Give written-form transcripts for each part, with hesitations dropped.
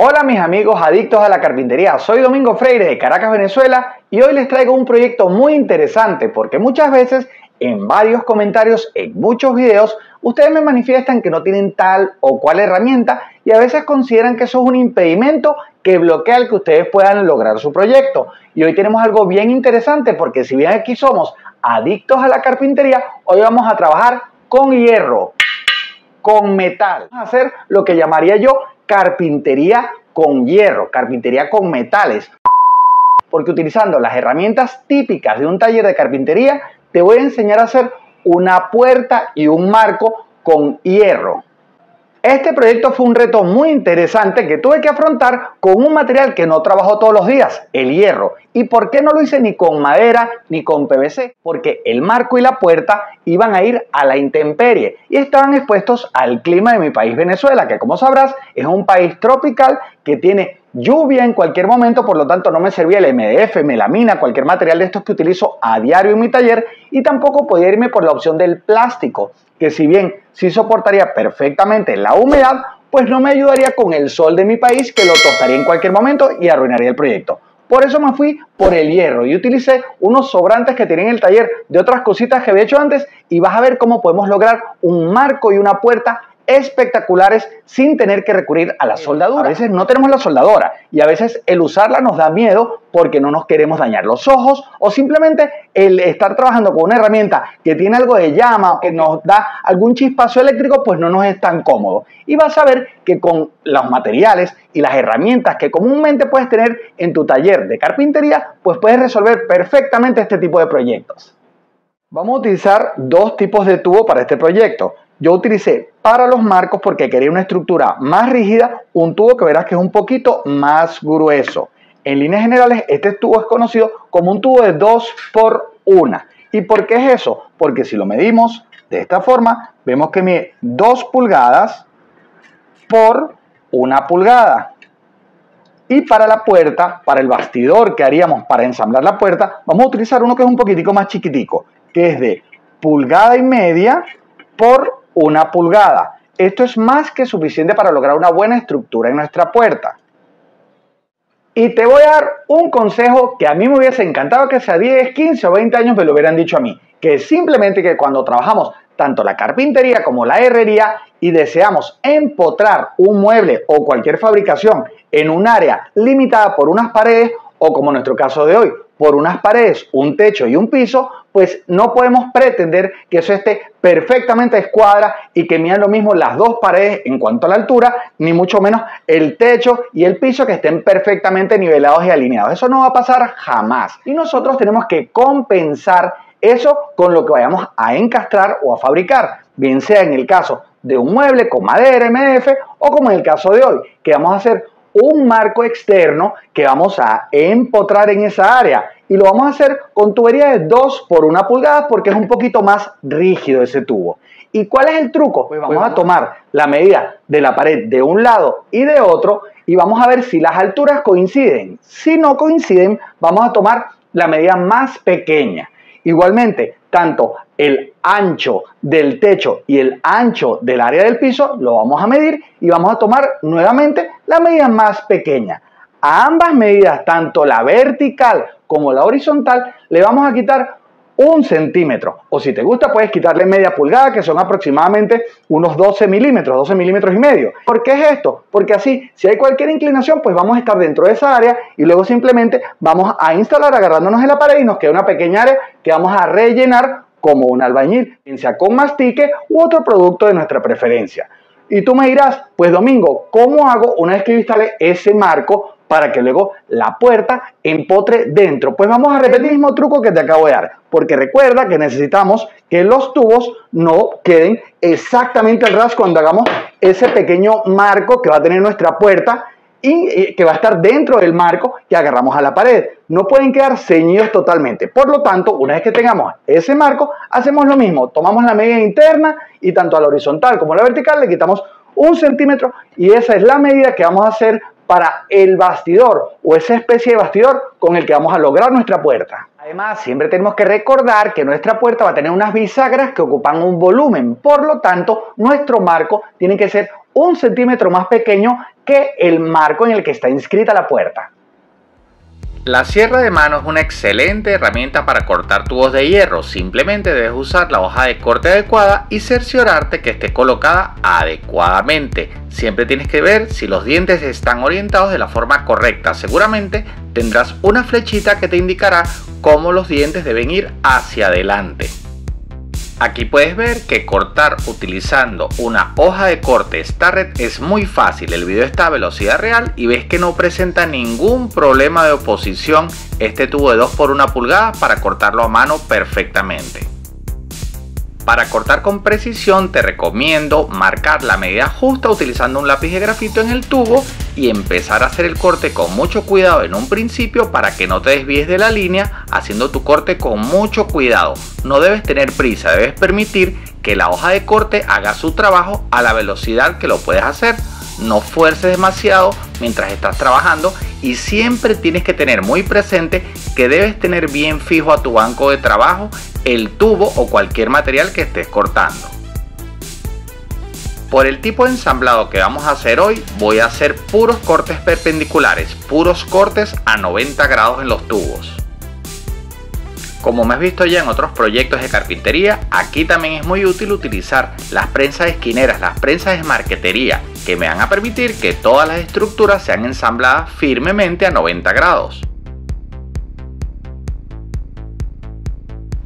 Hola mis amigos adictos a la carpintería, soy Domingo Freire de Caracas, Venezuela y hoy les traigo un proyecto muy interesante porque muchas veces en varios comentarios, en muchos videos, ustedes me manifiestan que no tienen tal o cual herramienta y a veces consideran que eso es un impedimento que bloquea el que ustedes puedan lograr su proyecto. Y hoy tenemos algo bien interesante porque si bien aquí somos adictos a la carpintería, hoy vamos a trabajar con hierro, con metal. Vamos a hacer lo que llamaría yo carpintería con hierro, carpintería con metales, porque utilizando las herramientas típicas de un taller de carpintería te voy a enseñar a hacer una puerta y un marco con hierro. Este proyecto fue un reto muy interesante que tuve que afrontar con un material que no trabajo todos los días, el hierro. ¿Y por qué no lo hice ni con madera ni con PVC? Porque el marco y la puerta iban a ir a la intemperie y estaban expuestos al clima de mi país, Venezuela, que como sabrás es un país tropical que tiene lluvia en cualquier momento, por lo tanto no me servía el MDF, melamina, cualquier material de estos que utilizo a diario en mi taller, y tampoco podía irme por la opción del plástico, que si bien sí soportaría perfectamente la humedad, pues no me ayudaría con el sol de mi país, que lo tostaría en cualquier momento y arruinaría el proyecto. Por eso me fui por el hierro y utilicé unos sobrantes que tenía en el taller de otras cositas que había hecho antes, y vas a ver cómo podemos lograr un marco y una puerta espectaculares sin tener que recurrir a la soldadura. A veces no tenemos la soldadora y a veces el usarla nos da miedo porque no nos queremos dañar los ojos, o simplemente el estar trabajando con una herramienta que tiene algo de llama o que nos da algún chispazo eléctrico, pues no nos es tan cómodo. Y vas a ver que con los materiales y las herramientas que comúnmente puedes tener en tu taller de carpintería, pues puedes resolver perfectamente este tipo de proyectos. Vamos a utilizar dos tipos de tubo para este proyecto. Yo utilicé para los marcos, porque quería una estructura más rígida, un tubo que verás que es un poquito más grueso. En líneas generales, este tubo es conocido como un tubo de 2 por 1. ¿Y por qué es eso? Porque si lo medimos de esta forma, vemos que mide 2 pulgadas por 1 pulgada. Y para la puerta, para el bastidor que haríamos para ensamblar la puerta, vamos a utilizar uno que es un poquitico más chiquitico, que es de 1,5 pulgadas por 1 pulgada. Esto es más que suficiente para lograr una buena estructura en nuestra puerta. Y te voy a dar un consejo que a mí me hubiese encantado que hace 10, 15 o 20 años me lo hubieran dicho a mí, que es simplemente que cuando trabajamos tanto la carpintería como la herrería y deseamos empotrar un mueble o cualquier fabricación en un área limitada por unas paredes, o como en nuestro caso de hoy, por unas paredes, un techo y un piso, pues no podemos pretender que eso esté perfectamente a escuadra y que midan lo mismo las dos paredes en cuanto a la altura, ni mucho menos el techo y el piso que estén perfectamente nivelados y alineados. Eso no va a pasar jamás. Y nosotros tenemos que compensar eso con lo que vayamos a encastrar o a fabricar, bien sea en el caso de un mueble con madera, MDF, o como en el caso de hoy, que vamos a hacer un marco externo que vamos a empotrar en esa área, y lo vamos a hacer con tubería de 2 por 1 pulgada porque es un poquito más rígido ese tubo. ¿Y cuál es el truco? Pues vamos a tomar la medida de la pared de un lado y de otro y vamos a ver si las alturas coinciden. Si no coinciden, vamos a tomar la medida más pequeña. Igualmente, tanto el ancho del techo y el ancho del área del piso lo vamos a medir y vamos a tomar nuevamente la medida más pequeña. A ambas medidas, tanto la vertical como la horizontal, le vamos a quitar 1 centímetro. O si te gusta, puedes quitarle media pulgada, que son aproximadamente unos 12 milímetros, 12 milímetros y medio. ¿Por qué es esto? Porque así, si hay cualquier inclinación, pues vamos a estar dentro de esa área y luego simplemente vamos a instalar agarrándonos en la pared y nos queda una pequeña área que vamos a rellenar como un albañil, bien sea con mastique u otro producto de nuestra preferencia. Y tú me dirás, pues Domingo, ¿cómo hago una vez que yo instale ese marco para que luego la puerta empotre dentro? Pues vamos a repetir el mismo truco que te acabo de dar, porque recuerda que necesitamos que los tubos no queden exactamente al ras cuando hagamos ese pequeño marco que va a tener nuestra puerta y que va a estar dentro del marco que agarramos a la pared. No pueden quedar ceñidos totalmente. Por lo tanto, una vez que tengamos ese marco, hacemos lo mismo. Tomamos la medida interna y tanto a la horizontal como a la vertical le quitamos 1 centímetro, y esa es la medida que vamos a hacer para el bastidor o esa especie de bastidor con el que vamos a lograr nuestra puerta. Además, siempre tenemos que recordar que nuestra puerta va a tener unas bisagras que ocupan un volumen. Por lo tanto, nuestro marco tiene que ser 1 centímetro más pequeño que el marco en el que está inscrita la puerta. La sierra de mano es una excelente herramienta para cortar tubos de hierro. Simplemente debes usar la hoja de corte adecuada y cerciorarte que esté colocada adecuadamente. Siempre tienes que ver si los dientes están orientados de la forma correcta. Seguramente tendrás una flechita que te indicará cómo los dientes deben ir hacia adelante. Aquí puedes ver que cortar utilizando una hoja de corte Starrett es muy fácil. El video está a velocidad real y ves que no presenta ningún problema de oposición este tubo de 2 por 1 pulgada para cortarlo a mano perfectamente. Para cortar con precisión te recomiendo marcar la medida justa utilizando un lápiz de grafito en el tubo y empezar a hacer el corte con mucho cuidado en un principio para que no te desvíes de la línea, haciendo tu corte con mucho cuidado. No debes tener prisa, debes permitir que la hoja de corte haga su trabajo a la velocidad que lo puedes hacer. No fuerces demasiado mientras estás trabajando y siempre tienes que tener muy presente que debes tener bien fijo a tu banco de trabajo el tubo o cualquier material que estés cortando. Por el tipo de ensamblado que vamos a hacer hoy, voy a hacer puros cortes perpendiculares, puros cortes a 90 grados en los tubos. Como me has visto ya en otros proyectos de carpintería, aquí también es muy útil utilizar las prensas esquineras, las prensas de marquetería, que me van a permitir que todas las estructuras sean ensambladas firmemente a 90 grados.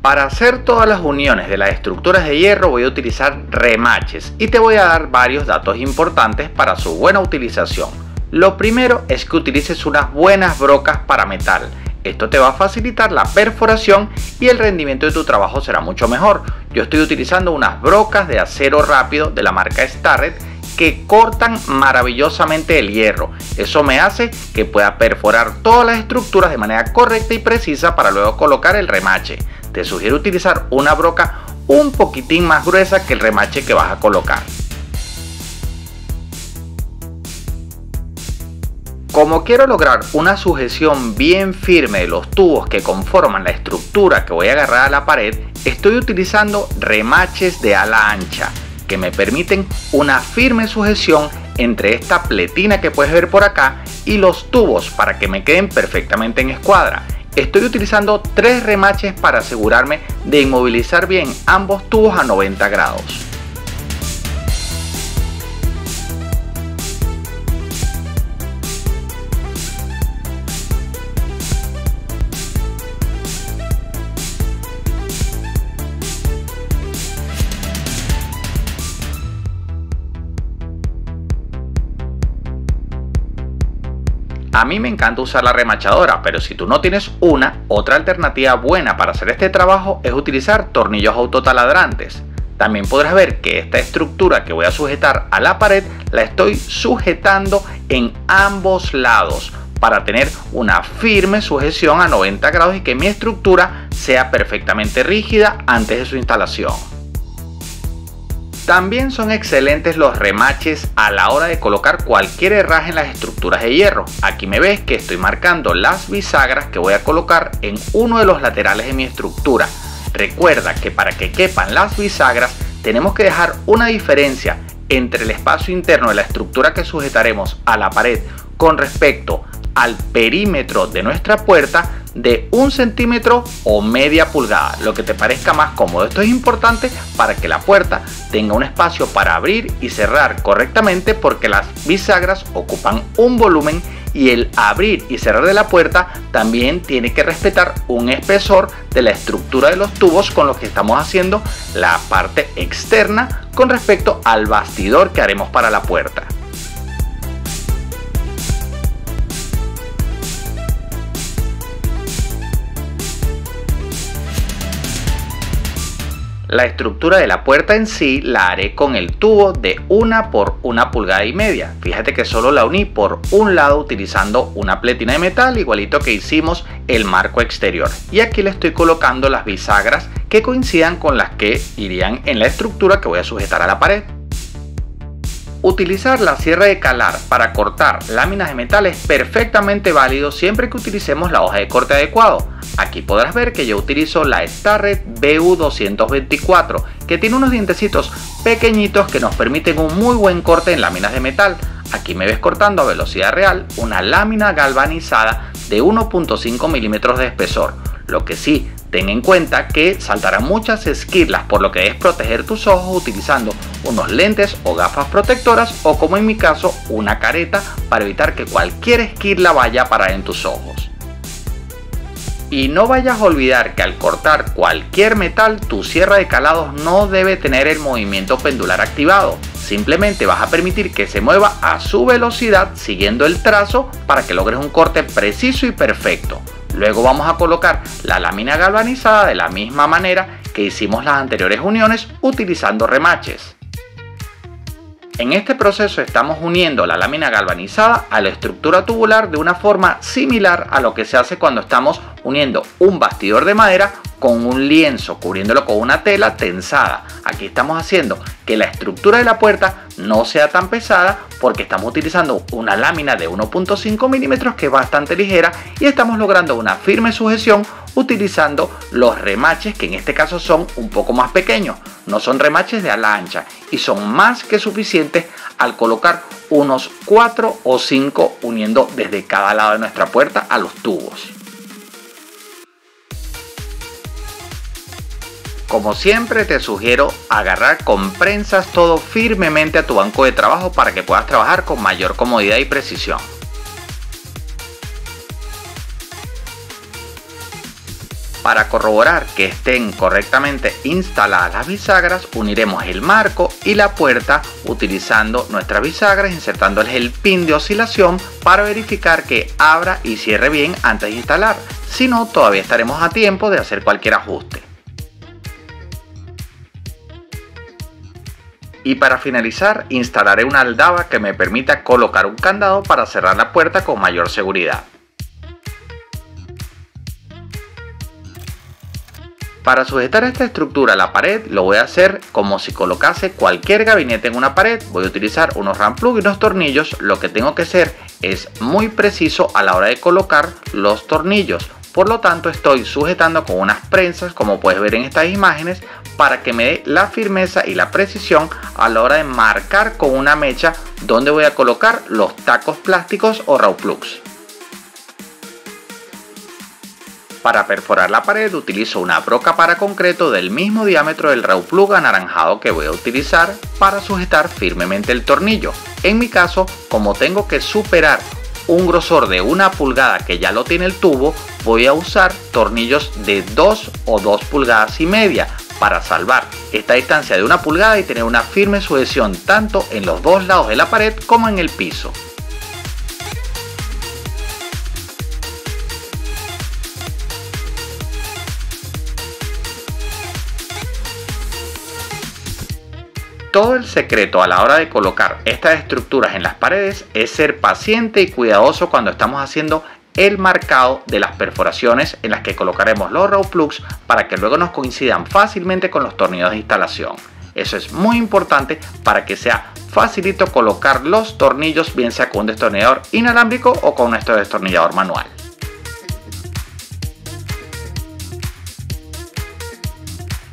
Para hacer todas las uniones de las estructuras de hierro voy a utilizar remaches y te voy a dar varios datos importantes para su buena utilización. Lo primero es que utilices unas buenas brocas para metal. Esto te va a facilitar la perforación y el rendimiento de tu trabajo será mucho mejor. Yo estoy utilizando unas brocas de acero rápido de la marca Starrett que cortan maravillosamente el hierro. Eso me hace que pueda perforar todas las estructuras de manera correcta y precisa para luego colocar el remache. Te sugiero utilizar una broca un poquitín más gruesa que el remache que vas a colocar. Como quiero lograr una sujeción bien firme de los tubos que conforman la estructura que voy a agarrar a la pared, estoy utilizando remaches de ala ancha que me permiten una firme sujeción entre esta pletina que puedes ver por acá y los tubos para que me queden perfectamente en escuadra. Estoy utilizando 3 remaches para asegurarme de inmovilizar bien ambos tubos a 90 grados. A mí me encanta usar la remachadora, pero si tú no tienes otra alternativa buena para hacer este trabajo es utilizar tornillos autotaladrantes. También podrás ver que esta estructura que voy a sujetar a la pared la estoy sujetando en ambos lados para tener una firme sujeción a 90 grados y que mi estructura sea perfectamente rígida antes de su instalación. También son excelentes los remaches a la hora de colocar cualquier herraje en las estructuras de hierro. Aquí me ves que estoy marcando las bisagras que voy a colocar en uno de los laterales de mi estructura. Recuerda que para que quepan las bisagras tenemos que dejar una diferencia entre el espacio interno de la estructura que sujetaremos a la pared con respecto al perímetro de nuestra puerta de 1 centímetro o media pulgada, lo que te parezca más cómodo. Esto es importante para que la puerta tenga un espacio para abrir y cerrar correctamente, porque las bisagras ocupan un volumen y el abrir y cerrar de la puerta también tiene que respetar un espesor de la estructura de los tubos con los que estamos haciendo la parte externa con respecto al bastidor que haremos para la puerta. La estructura de la puerta en sí la haré con el tubo de 1 por 1,5 pulgadas. Fíjate que solo la uní por un lado utilizando una pletina de metal, igualito que hicimos el marco exterior. Y aquí le estoy colocando las bisagras que coincidan con las que irían en la estructura que voy a sujetar a la pared. Utilizar la sierra de calar para cortar láminas de metal es perfectamente válido siempre que utilicemos la hoja de corte adecuado. Aquí podrás ver que yo utilizo la Starrett BU224, que tiene unos dientecitos pequeñitos que nos permiten un muy buen corte en láminas de metal. aquí me ves cortando a velocidad real una lámina galvanizada de 1.5 milímetros de espesor. Lo que sí, ten en cuenta que saltarán muchas esquirlas, por lo que debes proteger tus ojos utilizando unos lentes o gafas protectoras o, como en mi caso, una careta para evitar que cualquier esquirla vaya a parar en tus ojos. Y no vayas a olvidar que al cortar cualquier metal, tu sierra de calados no debe tener el movimiento pendular activado. Simplemente vas a permitir que se mueva a su velocidad siguiendo el trazo para que logres un corte preciso y perfecto. Luego vamos a colocar la lámina galvanizada de la misma manera que hicimos las anteriores uniones utilizando remaches. En este proceso estamos uniendo la lámina galvanizada a la estructura tubular de una forma similar a lo que se hace cuando estamos uniendo un bastidor de madera con un lienzo, cubriéndolo con una tela tensada. Aquí estamos haciendo que la estructura de la puerta no sea tan pesada porque estamos utilizando una lámina de 1.5 milímetros que es bastante ligera y estamos logrando una firme sujeción utilizando los remaches, que en este caso son un poco más pequeños. No son remaches de ala ancha y son más que suficientes al colocar unos 4 o 5 uniendo desde cada lado de nuestra puerta a los tubos. Como siempre, te sugiero agarrar con prensas todo firmemente a tu banco de trabajo para que puedas trabajar con mayor comodidad y precisión. Para corroborar que estén correctamente instaladas las bisagras, uniremos el marco y la puerta utilizando nuestras bisagras, insertándoles el pin de oscilación para verificar que abra y cierre bien antes de instalar. Si no, todavía estaremos a tiempo de hacer cualquier ajuste. Y para finalizar, instalaré una aldaba que me permita colocar un candado para cerrar la puerta con mayor seguridad. Para sujetar esta estructura a la pared lo voy a hacer como si colocase cualquier gabinete en una pared. Voy a utilizar unos ram plug y unos tornillos. Lo que tengo que hacer es muy preciso a la hora de colocar los tornillos. Por lo tanto, estoy sujetando con unas prensas, como puedes ver en estas imágenes, para que me dé la firmeza y la precisión a la hora de marcar con una mecha donde voy a colocar los tacos plásticos o raw plugs. Para perforar la pared utilizo una broca para concreto del mismo diámetro del raw plug anaranjado que voy a utilizar para sujetar firmemente el tornillo. En mi caso, como tengo que superar un grosor de 1 pulgada que ya lo tiene el tubo, voy a usar tornillos de 2 o 2 pulgadas y media para salvar esta distancia de 1 pulgada y tener una firme sujeción tanto en los dos lados de la pared como en el piso. Todo el secreto a la hora de colocar estas estructuras en las paredes es ser paciente y cuidadoso cuando estamos haciendo el marcado de las perforaciones en las que colocaremos los raw plugs para que luego nos coincidan fácilmente con los tornillos de instalación. Eso es muy importante para que sea facilito colocar los tornillos, bien sea con un destornillador inalámbrico o con nuestro destornillador manual.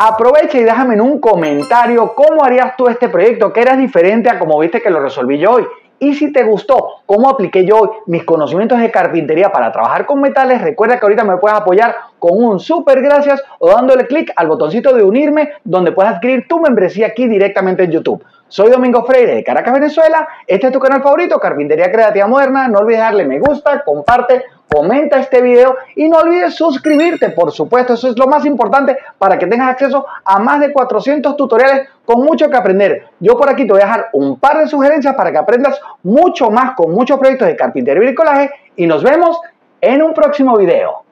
Aprovecha y déjame en un comentario cómo harías tú este proyecto, que eras diferente a como viste que lo resolví yo hoy. Y si te gustó cómo apliqué yo hoy mis conocimientos de carpintería para trabajar con metales, recuerda que ahorita me puedes apoyar con un súper gracias o dándole clic al botoncito de unirme, donde puedes adquirir tu membresía aquí directamente en YouTube. Soy Domingo Freire de Caracas, Venezuela. Este es tu canal favorito, Carpintería Creativa Moderna. No olvides darle me gusta, comparte, comenta este video y no olvides suscribirte, por supuesto. Eso es lo más importante para que tengas acceso a más de 400 tutoriales con mucho que aprender. Yo por aquí te voy a dejar un par de sugerencias para que aprendas mucho más con muchos proyectos de carpintería y bricolaje y nos vemos en un próximo video.